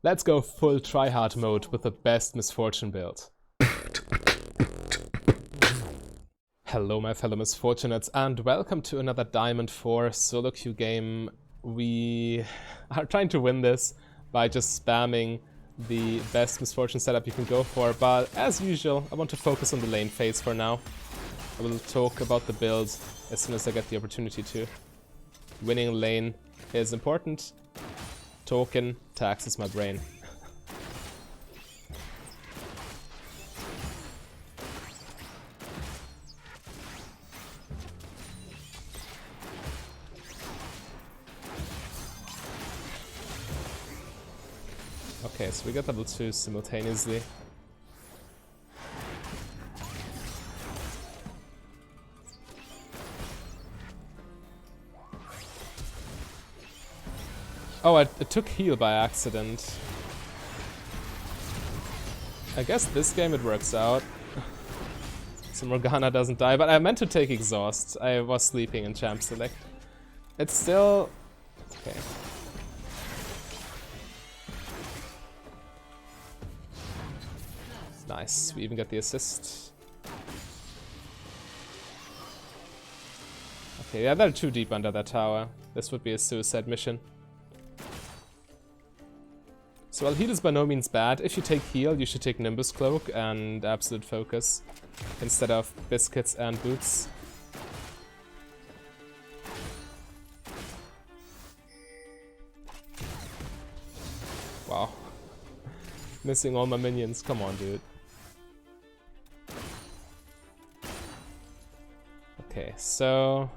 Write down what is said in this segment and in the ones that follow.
Let's go full tryhard mode with the best Misfortune build. Hello my fellow Misfortunates and welcome to another Diamond 4 solo queue game. We are trying to win this by just spamming the best Misfortune setup you can go for, but as usual I want to focus on the lane phase for now. I will talk about the build as soon as I get the opportunity to. Winning lane is important. Talking taxes my brain. Okay, so we got level 2 simultaneously. Oh, I took heal by accident. I guess this game it works out. So Morgana doesn't die, but I meant to take exhaust. I was sleeping in champ select. It's still... okay. Nice, we even get the assist. Okay, yeah, they're too deep under that tower. This would be a suicide mission. So while heal is by no means bad, if you take heal, you should take Nimbus Cloak and Absolute Focus instead of Biscuits and Boots. Wow. Missing all my minions, come on dude. Okay, so...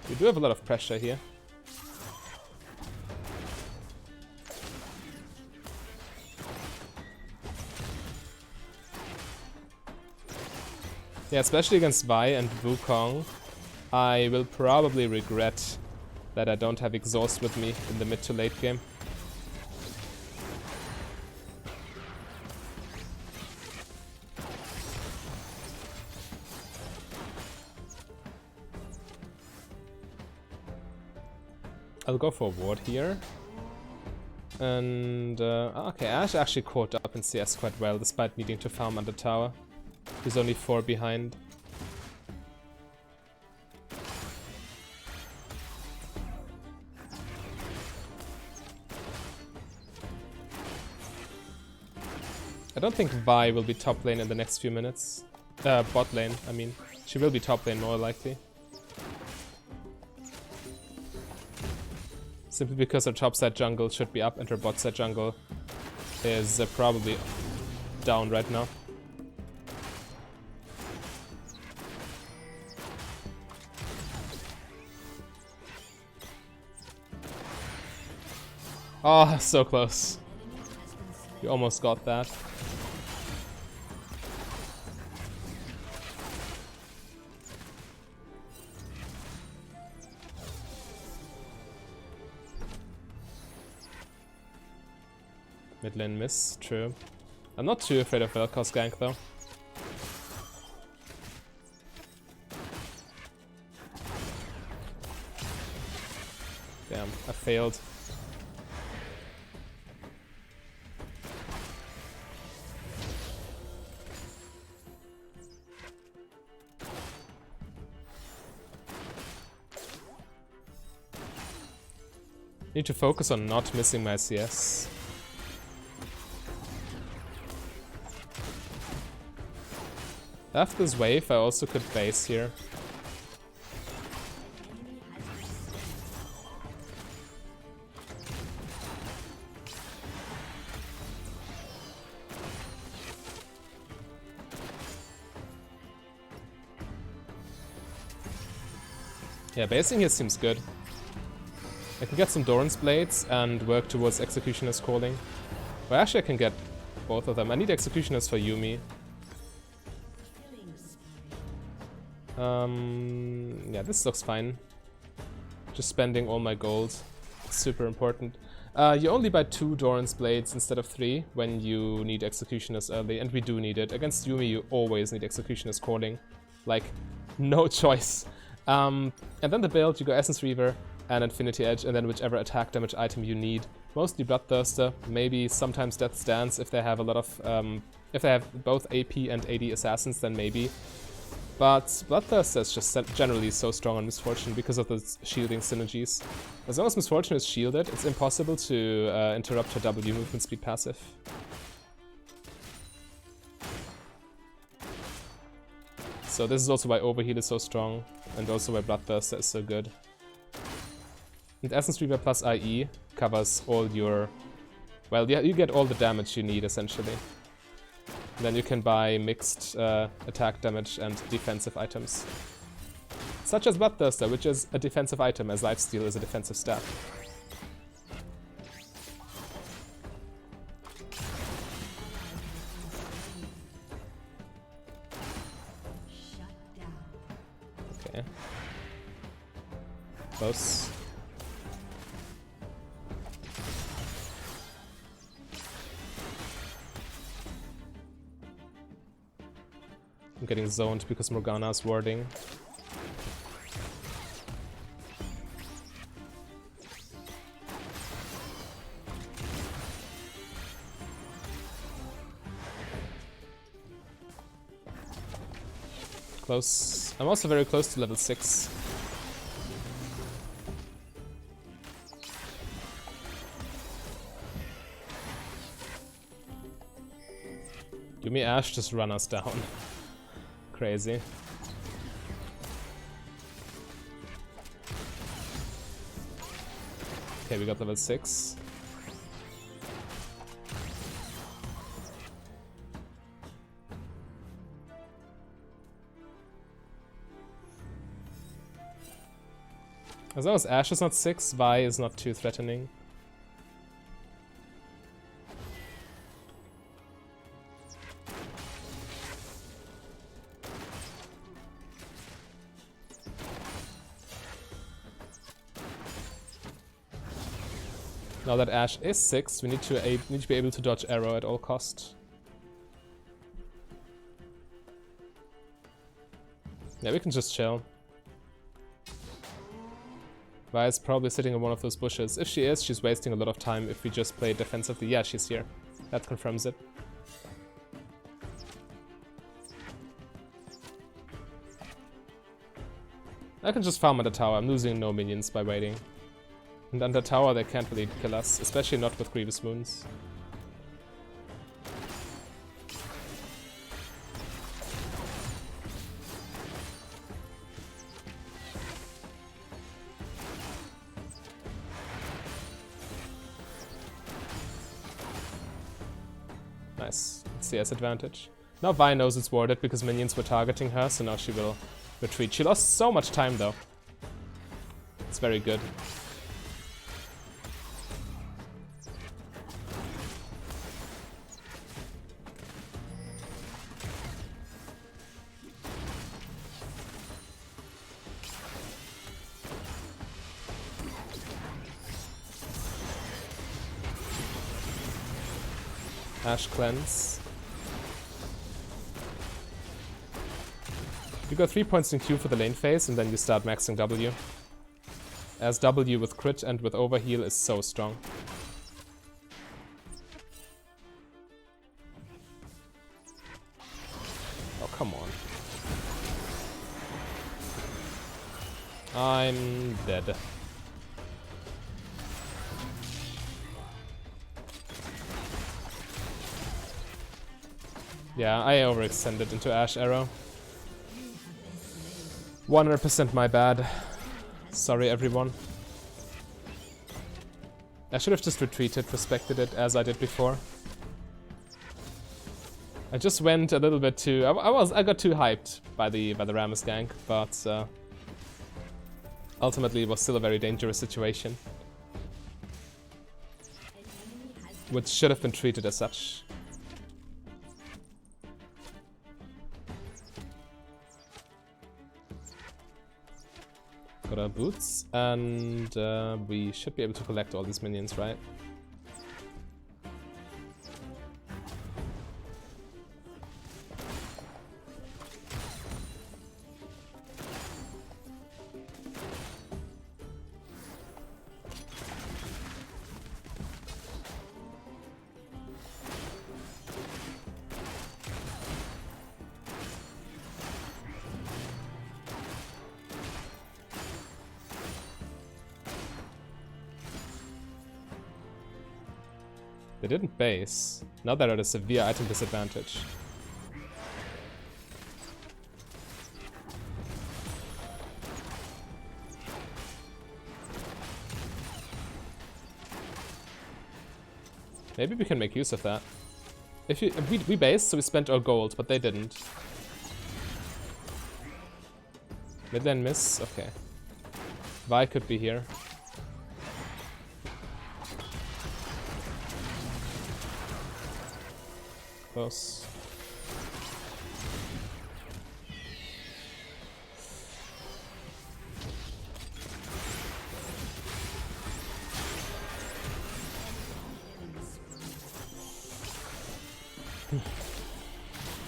we do have a lot of pressure here. Yeah, especially against Vi and Wukong, I will probably regret that I don't have exhaust with me in the mid to late game. I'll go for a ward here. And okay, Ash actually caught up in CS quite well despite needing to farm under tower. He's only 4 behind. I don't think Vi will be top lane in the next few minutes. Bot lane, I mean. She will be top lane more likely. Simply because her top side jungle should be up and her bot side jungle is probably down right now. Oh, so close. You almost got that. Mid lane miss, true. I'm not too afraid of Vel'Koz gank though. Damn, I failed. Need to focus on not missing my CS. After this wave, I also could base here. Yeah, basing here seems good. I can get some Doran's Blades and work towards Executioner's Calling. Well, actually I can get both of them. I need Executioners for Yuumi. Yeah, this looks fine. Just spending all my gold. It's super important. You only buy 2 Doran's Blades instead of 3 when you need Executioners early, and we do need it. Against Yuumi you always need Executioner's Calling. Like, no choice. And then the build, you go Essence Reaver and Infinity Edge, and then whichever attack damage item you need. Mostly Bloodthirster, maybe sometimes Death's Dance if they have a lot of... if they have both AP and AD assassins, then maybe. But Bloodthirster is just generally so strong on Misfortune because of the shielding synergies. As long as Misfortune is shielded, it's impossible to interrupt her W movement speed passive. So this is also why Overheal is so strong, and also why Bloodthirster is so good. And Essence Reaver plus IE covers all your... Well, yeah, you get all the damage you need, essentially. And then you can buy mixed attack damage and defensive items. Such as Bloodthirster, which is a defensive item, as Lifesteal is a defensive stat. Okay. Close. I'm getting zoned because Morgana's warding. Close. I'm also very close to level 6. Yumi Ash just run us down. Crazy. Okay, we got level 6. As long as Ashe is not 6, Vi is not too threatening. Now that Ashe is 6, we need to be able to dodge arrow at all cost. Yeah, we can just chill. Vi is probably sitting in one of those bushes. If she is, she's wasting a lot of time if we just play defensively. Yeah, she's here. That confirms it. I can just farm at the tower. I'm losing no minions by waiting. And under tower they can't really kill us, especially not with Grievous Wounds. Nice. It's the S advantage. Now Vi knows it's warded because minions were targeting her, so now she will retreat. She lost so much time though. It's very good. Ashe cleanse. You got 3 points in Q for the lane phase, and then you start maxing W. As W with crit and with overheal is so strong. Oh, come on. I'm dead. Yeah, I overextended into Ashe Arrow. 100% my bad. Sorry, everyone. I should have just retreated, respected it as I did before. I just went a little bit too... I got too hyped by the Rammus gank, but ultimately it was still a very dangerous situation, which should have been treated as such. Got our boots, and we should be able to collect all these minions, right? They didn't base. Now they're at a severe item disadvantage. Maybe we can make use of that. We based, so we spent our gold, but they didn't. Mid lane miss? Okay. Vi could be here. Close.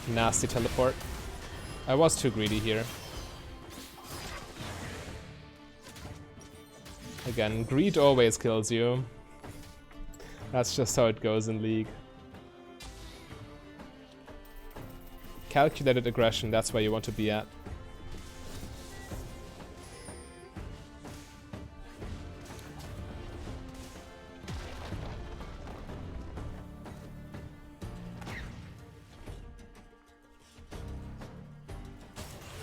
Nasty teleport. I was too greedy here. Again, greed always kills you. That's just how it goes in League. Calculated aggression, that's where you want to be at.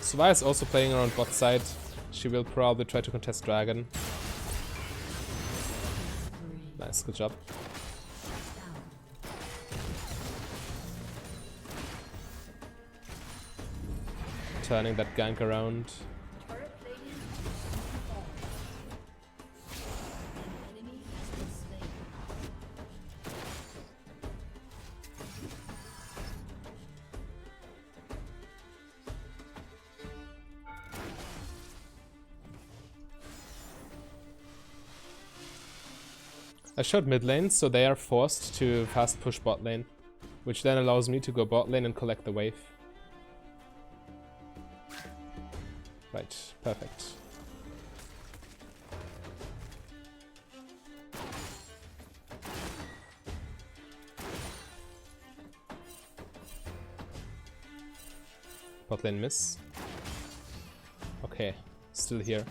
Suvaya is also playing around bot side. She will probably try to contest Dragon. Nice, good job. Turning that gank around. I showed mid lane, so they are forced to fast push bot lane, which then allows me to go bot lane and collect the wave. Right, perfect. Bot lane miss. Okay, still here.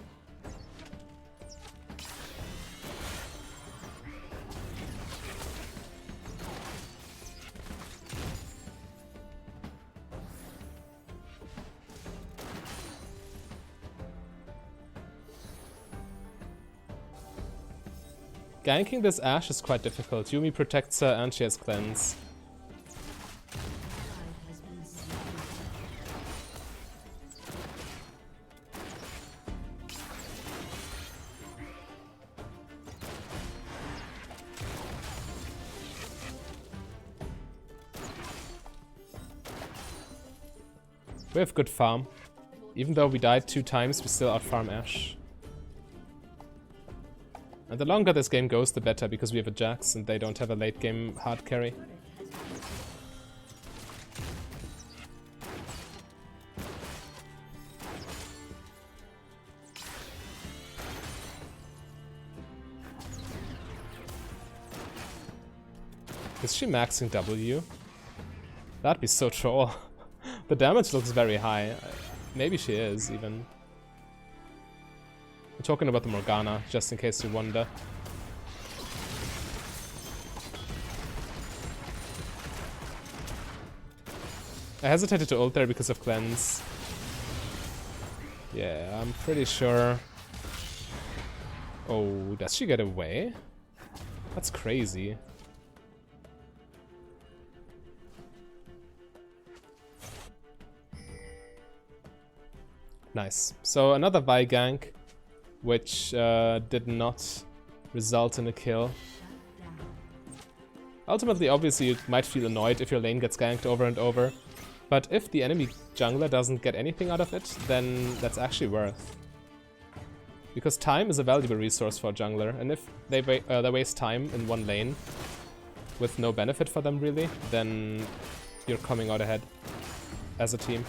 Ganking this Ashe is quite difficult. Yuumi protects her and she has cleanse. We have good farm. Even though we died 2 times, we still outfarm Ashe. And the longer this game goes, the better, because we have a Jax and they don't have a late game hard carry. Is she maxing W? That'd be so troll. The damage looks very high. Maybe she is, even. I'm talking about the Morgana, just in case you wonder. I hesitated to ult there because of cleanse. Yeah, I'm pretty sure. Oh, does she get away? That's crazy. Nice. So another Vi gank, which did not result in a kill. Ultimately, obviously, you might feel annoyed if your lane gets ganked over and over, but if the enemy jungler doesn't get anything out of it, then that's actually worth. Because time is a valuable resource for a jungler, and if they waste time in one lane with no benefit for them really, then you're coming out ahead as a team.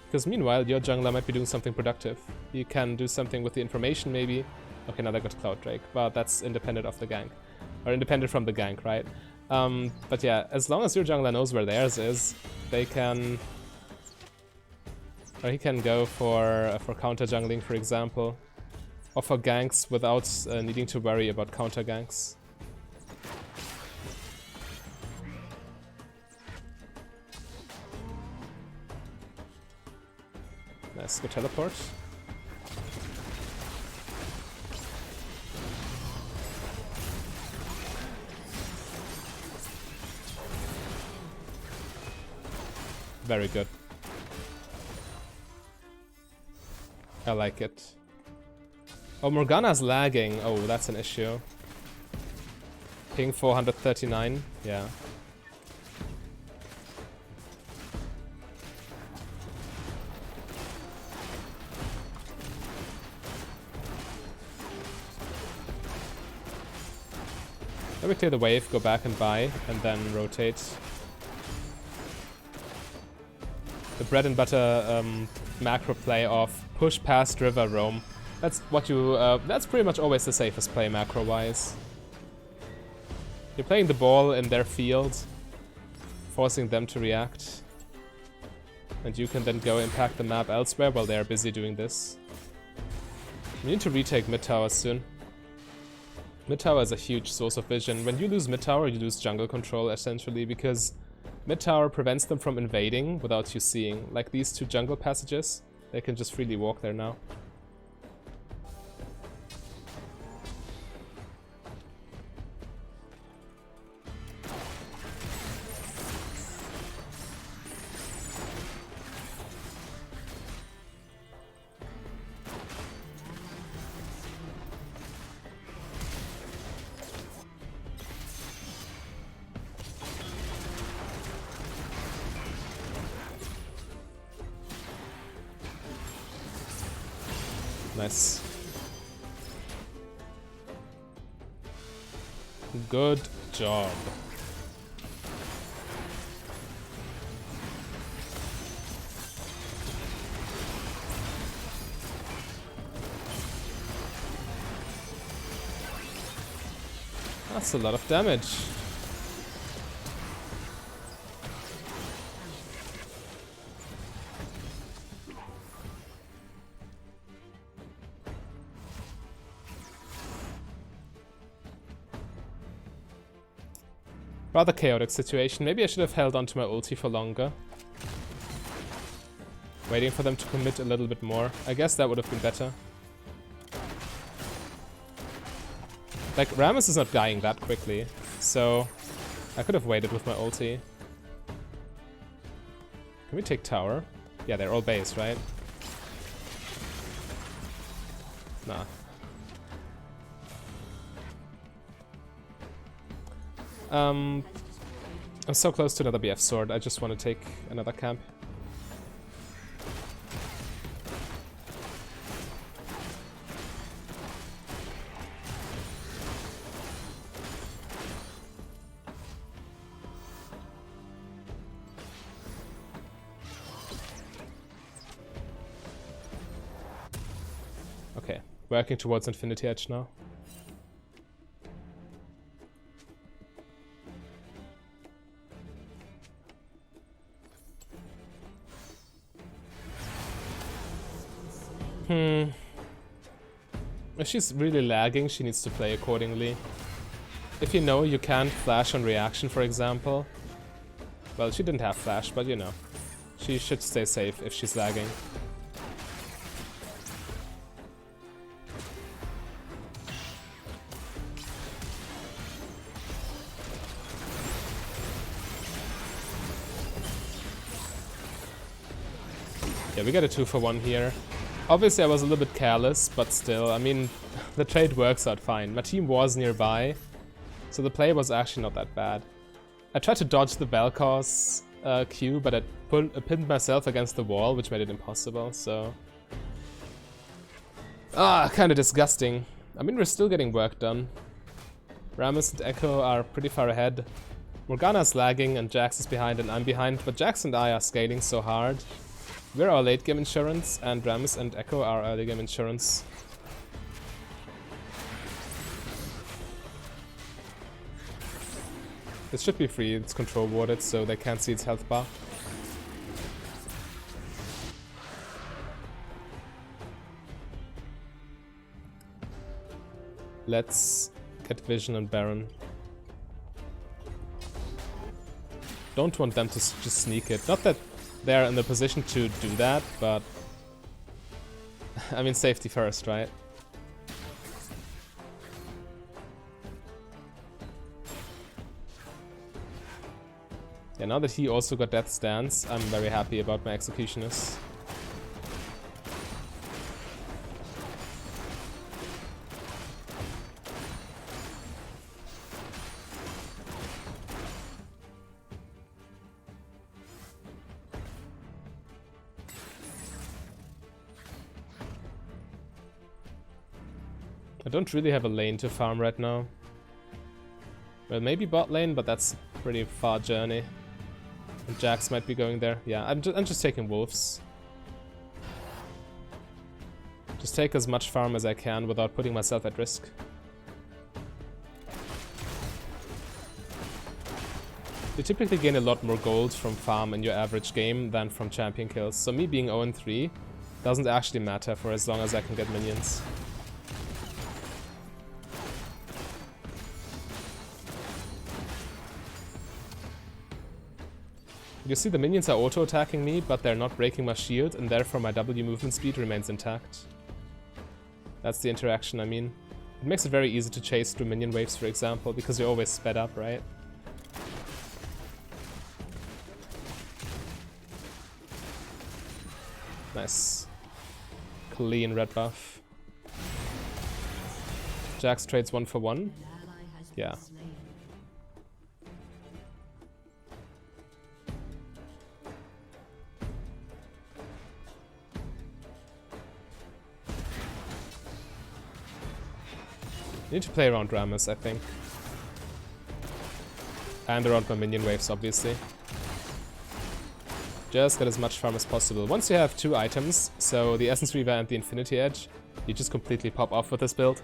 Because meanwhile, your jungler might be doing something productive. You can do something with the information maybe. Okay, now they got Cloud Drake, but that's independent of the gank. Or independent from the gank, right? But yeah, as long as your jungler knows where theirs is, they can... Or he can go for counter jungling, for example. Or for ganks without needing to worry about counter ganks. Nice, good teleport. Very good. I like it. Oh, Morgana's lagging. Oh, that's an issue. Ping 439. Yeah. Let me clear the wave, go back and buy, and then rotate. The bread and butter macro play of push past river roam. That's what you. That's pretty much always the safest play macro-wise. You're playing the ball in their field, forcing them to react, and you can then go impact the map elsewhere while they are busy doing this. We need to retake mid tower soon. Mid tower is a huge source of vision. When you lose mid tower, you lose jungle control essentially, because mid tower prevents them from invading without you seeing. Like these two jungle passages, they can just freely walk there now. Nice. Good job. That's a lot of damage. Rather chaotic situation. Maybe I should have held onto my ulti for longer. Waiting for them to commit a little bit more. I guess that would have been better. Like, Rammus is not dying that quickly, so I could have waited with my ulti. Can we take tower? Yeah, they're all base, right? Nah. I'm so close to another BF sword, I just want to take another camp. Okay, working towards Infinity Edge now. If she's really lagging, she needs to play accordingly. If you know you can't flash on reaction, for example. Well, she didn't have flash, but you know. She should stay safe if she's lagging. Yeah, we got a 2-for-1 here. Obviously I was a little bit careless, but still, I mean, the trade works out fine. My team was nearby, so the play was actually not that bad. I tried to dodge the Vel'Koz Q, but I pinned myself against the wall, which made it impossible, so... kinda disgusting. I mean, we're still getting work done. Rammus and Echo are pretty far ahead. Morgana's lagging and Jax is behind and I'm behind, but Jax and I are scaling so hard. We're our late game insurance, and Rammus and Echo are early game insurance. This should be free, it's control warded, so they can't see its health bar. Let's get Vision and Baron. Don't want them to just sneak it. Not that they're in the position to do that, but I mean, safety first, right? Yeah, now that he also got Death Stance, I'm very happy about my Executioners. I don't really have a lane to farm right now. Well, maybe bot lane, but that's a pretty far journey. And Jax might be going there. Yeah, I'm just taking wolves. Just take as much farm as I can without putting myself at risk. You typically gain a lot more gold from farm in your average game than from champion kills. So me being 0-3 doesn't actually matter for as long as I can get minions. You see the minions are auto-attacking me, but they're not breaking my shield, and therefore my W movement speed remains intact. That's the interaction, I mean. It makes it very easy to chase through minion waves, for example, because you're always sped up, right? Nice. Clean red buff. Jax trades 1 for 1. Yeah. Need to play around Rammus, I think. And around my minion waves, obviously. Just get as much farm as possible. Once you have 2 items, so the Essence Reaver and the Infinity Edge, you just completely pop off with this build.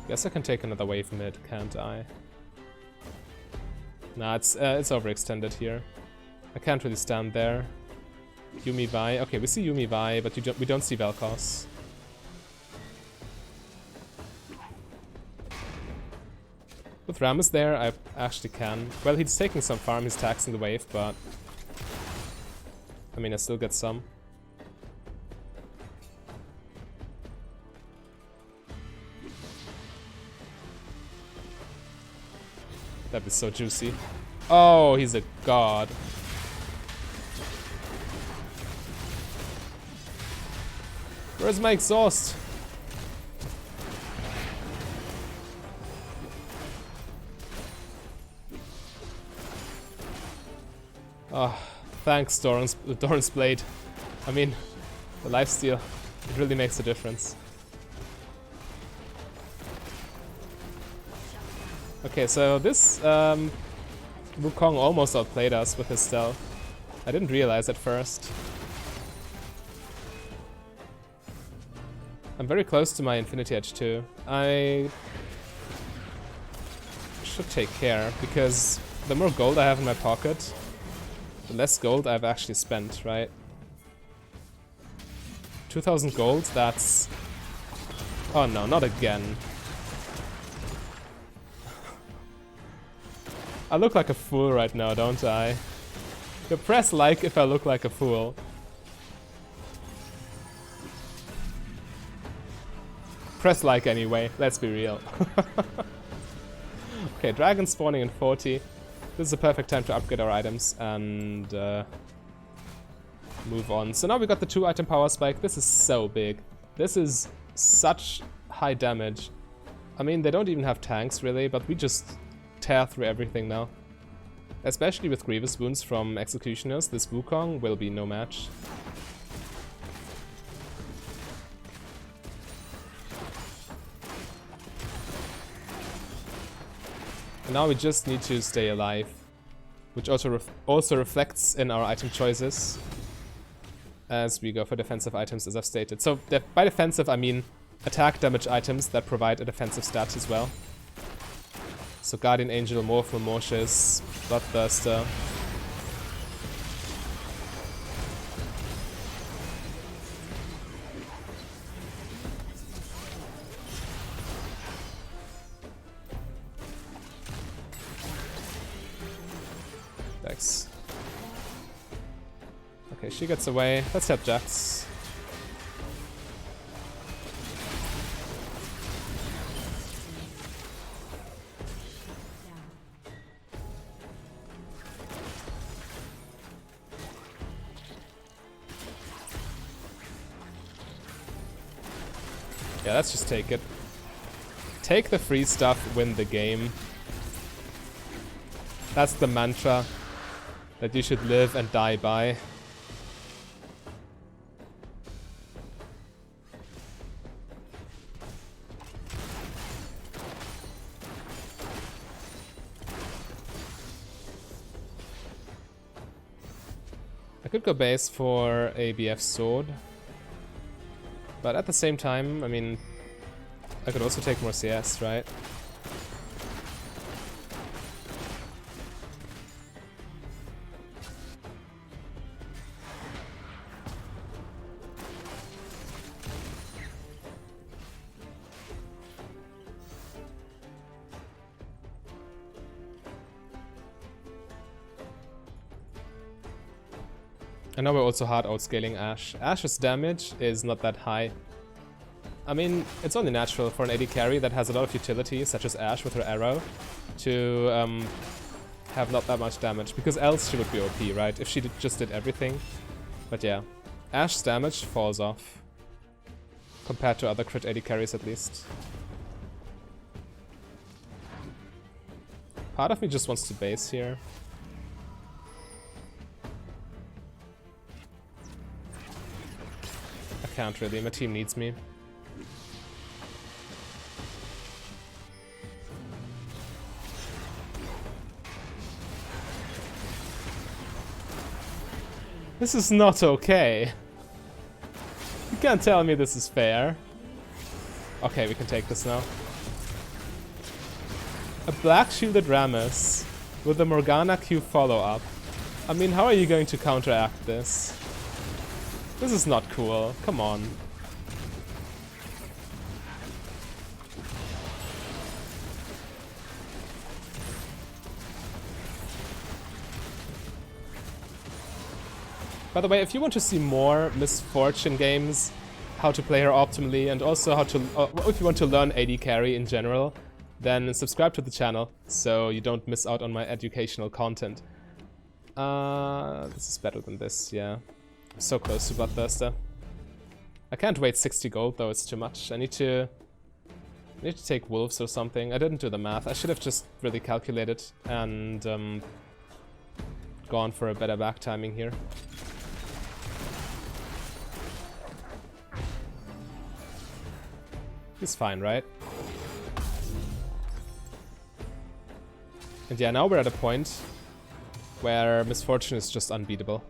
Guess I can take another wave mid, can't I? Nah, it's overextended here. I can't really stand there. Yuumi Vi. Okay, we see Yuumi Vi, but we don't see Vel'Koz. With Rammus there, I actually can. Well, he's taking some farm, he's taxing the wave, but... I mean, I still get some. That'd be so juicy. Oh, he's a god. Where's my exhaust? Oh, thanks, Doran's Blade. I mean, the lifesteal, it really makes a difference. Okay, so this Wukong almost outplayed us with his stealth. I didn't realize at first. I'm very close to my Infinity Edge too. I should take care, because the more gold I have in my pocket, the less gold I've actually spent, right? 2000 gold, that's... Oh no, not again. I look like a fool right now, don't I? You press like if I look like a fool. Press like anyway, let's be real. Okay, dragon spawning in 40. This is a perfect time to upgrade our items and move on. So now we got the 2-item power spike. This is so big. This is such high damage. I mean, they don't even have tanks really, but we just tear through everything now. Especially with Grievous Wounds from Executioners, this Wukong will be no match. And now we just need to stay alive, which also reflects in our item choices as we go for defensive items, as I've stated. So by defensive, I mean attack damage items that provide a defensive stat as well. So Guardian Angel, Morphle, Mortius, Bloodthirster. Okay, she gets away. Let's help Jax. Yeah, let's just take it. Take the free stuff, win the game. That's the mantra that you should live and die by. I could go base for a BF sword. But at the same time, I mean, I could also take more CS, right? I know we're also hard outscaling Ashe. Ashe's damage is not that high. I mean, it's only natural for an AD carry that has a lot of utility, such as Ashe with her arrow, to have not that much damage, because else she would be OP, right? If she just did everything. But yeah, Ashe's damage falls off, compared to other crit AD carries at least. Part of me just wants to base here. I can't really, my team needs me. This is not okay. You can't tell me this is fair. Okay, we can take this now. A black shielded Rammus with a Morgana Q follow-up. I mean, how are you going to counteract this? This is not cool. Come on. By the way, if you want to see more Misfortune games, how to play her optimally, and also how to, if you want to learn AD carry in general, then subscribe to the channel so you don't miss out on my educational content. This is better than this, yeah. So close to Bloodthirster. I can't wait 60 gold though, it's too much. I need to take wolves or something. I didn't do the math. I should have just really calculated and gone for a better back timing here. He's fine, right? And yeah, now we're at a point where Misfortune is just unbeatable.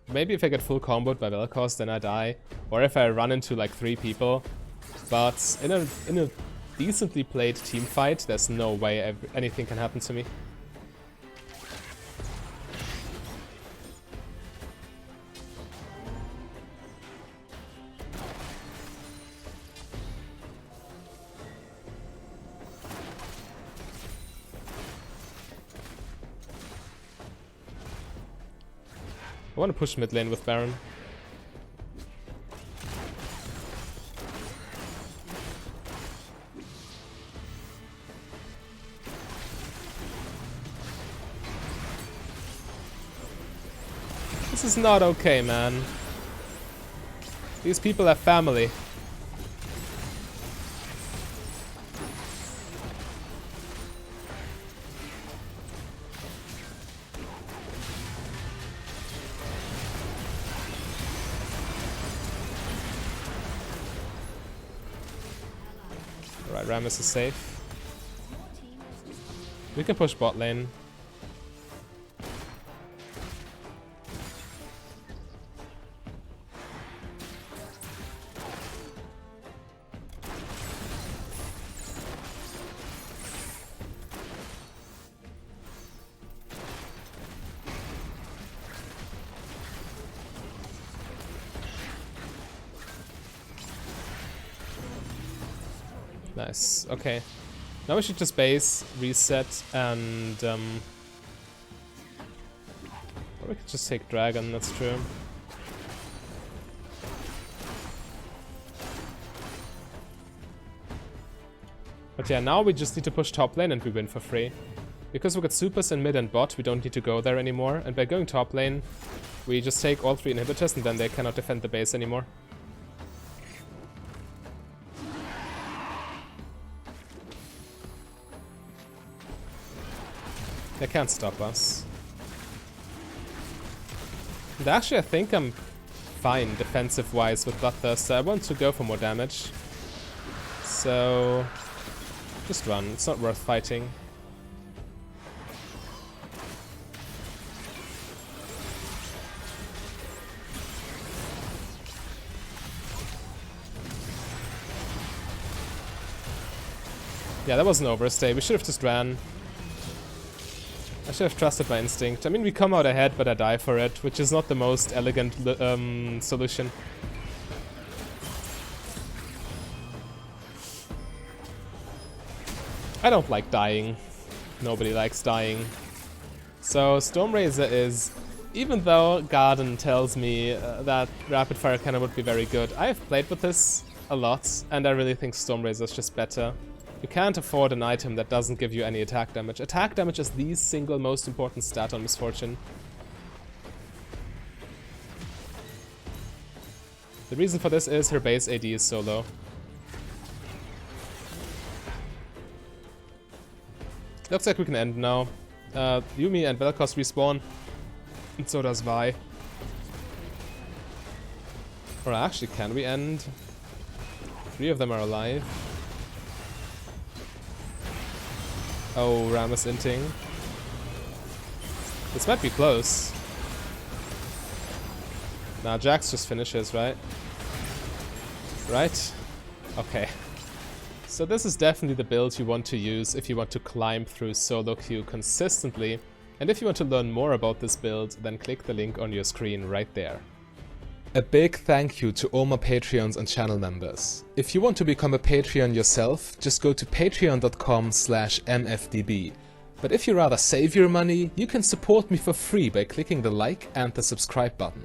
Maybe if I get full comboed by Vel'Koz, then I die. Or if I run into like 3 people. But in a decently played team fight, there's no way anything can happen to me. I want to push mid lane with Baron. This is not okay, man. These people have family. Alright, Rammus is safe. We can push bot lane. Nice, okay. Now we should just base, reset, and Or we could just take Dragon, that's true. But yeah, now we just need to push top lane and we win for free. Because we got supers in mid and bot, we don't need to go there anymore. And by going top lane, we just take all 3 inhibitors and then they cannot defend the base anymore. They can't stop us. And actually, I think I'm fine defensive-wise with Bloodthirster. I want to go for more damage. So just run. It's not worth fighting. Yeah, that was an overstay. We should have just ran. I should have trusted my instinct. I mean, we come out ahead, but I die for it, which is not the most elegant solution. I don't like dying. Nobody likes dying. So Stormrazor is, even though Garden tells me that Rapid Fire Cannon would be very good, I have played with this a lot, and I really think Stormrazor is just better. You can't afford an item that doesn't give you any attack damage. Attack damage is the single most important stat on Misfortune. The reason for this is her base AD is so low. Looks like we can end now. Yuumi and Vel'Koz respawn, and so does Vi. Or actually, can we end? 3 of them are alive. Oh, Ram is inting. This might be close. Nah, Jax just finishes, right? Right? Okay. So this is definitely the build you want to use if you want to climb through solo queue consistently. And if you want to learn more about this build, then click the link on your screen right there. A big thank you to all my Patreons and channel members. If you want to become a Patreon yourself, just go to patreon.com/mfdb. But if you rather save your money, you can support me for free by clicking the like and the subscribe button.